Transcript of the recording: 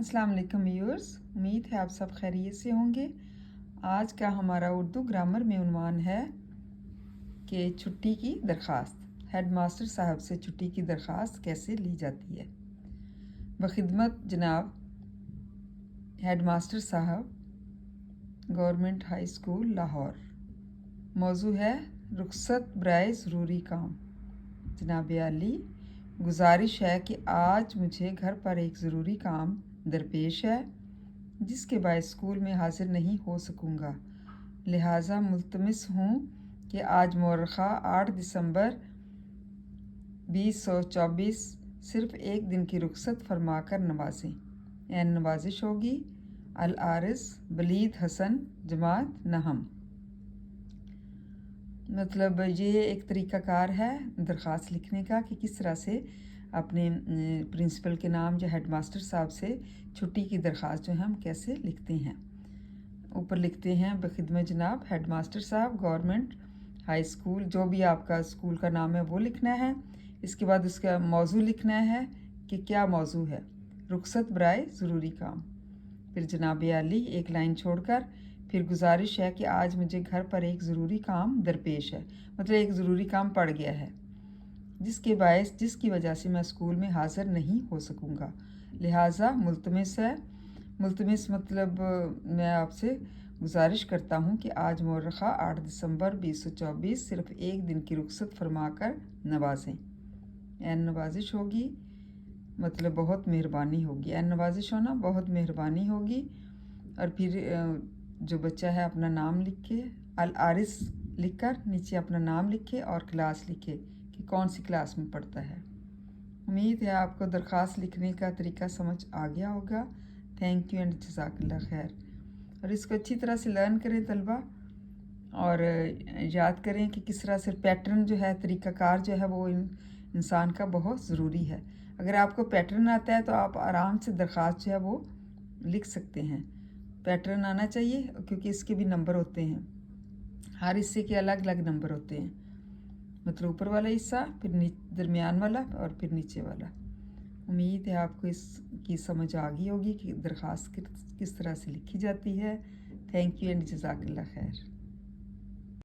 अस्सलाम वालेकुम व्यूअर्स, उम्मीद है आप सब खैरियत से होंगे। आज का हमारा उर्दू ग्रामर में उन्वान है कि छुट्टी की दरख्वास्त। हेडमास्टर साहब से छुट्टी की दरख्वास्त कैसे ली जाती है। बखिदमत जनाब हेडमास्टर साहब, गवर्नमेंट हाई स्कूल लाहौर। मौजू है रुखसत बराए ज़रूरी काम। जनाब आली, गुजारिश है कि आज मुझे घर पर एक ज़रूरी काम दरपेश है जिसके बायस स्कूल में हाजिर नहीं हो सकूँगा, लिहाजा मुल्तमिस हूँ कि आज मौरख़ा 8 दिसंबर 2024 सिर्फ़ एक दिन की रुखसत फरमाकर नवाजें। एन नवाजिश होगी। अल आरिस वलीद हसन, जमात नहम। मतलब ये एक तरीक़ाकार है दरख्वास्त लिखने का कि किस तरह से अपने प्रिंसिपल के नाम या हेडमास्टर साहब से छुट्टी की दरख्वास्त जो है हम कैसे लिखते हैं। ऊपर लिखते हैं बखिदमत जनाब हेडमास्टर साहब, गवर्नमेंट हाई स्कूल, जो भी आपका स्कूल का नाम है वो लिखना है। इसके बाद उसका मौजू लिखना है कि क्या मौजू है, रुखसत बराए ज़रूरी काम। फिर जनाब आली एक लाइन छोड़कर फिर गुजारिश है कि आज मुझे घर पर एक ज़रूरी काम दरपेश है, मतलब एक ज़रूरी काम पड़ गया है जिसकी वजह से मैं स्कूल में हाज़िर नहीं हो सकूँगा, लिहाजा मुल्तमिस है। मुल्तमिस मतलब मैं आपसे गुजारिश करता हूँ कि आज मौरख़ा 8 दिसंबर 2024 सिर्फ़ एक दिन की रुखसत फरमा कर नवाजें। एन नवाजिश होगी, मतलब बहुत मेहरबानी होगी। एन नवाजिश होना बहुत मेहरबानी होगी। और फिर जो बच्चा है अपना नाम लिखे, अल आरिस लिखकर नीचे अपना नाम लिखे और क्लास लिखे कि कौन सी क्लास में पढ़ता है। उम्मीद है आपको दरख्वास्त लिखने का तरीका समझ आ गया होगा। थैंक यू एंड जज़ाकल्लाह खैर। और इसको अच्छी तरह से लर्न करें तलबा, और याद करें कि किस तरह से पैटर्न जो है, तरीक़ाकार जो है वो इंसान का बहुत ज़रूरी है। अगर आपको पैटर्न आता है तो आप आराम से दरख्वास्त जो है वो लिख सकते हैं। पैटर्न आना चाहिए क्योंकि इसके भी नंबर होते हैं, हर हिस्से के अलग अलग नंबर होते हैं। मतलब ऊपर वाला हिस्सा, फिर दरमियान वाला और फिर नीचे वाला। उम्मीद है आपको इसकी समझ आ गई होगी कि दरख्वास्त किस तरह से लिखी जाती है। थैंक यू एंड जज़ाकल्लाह खैर।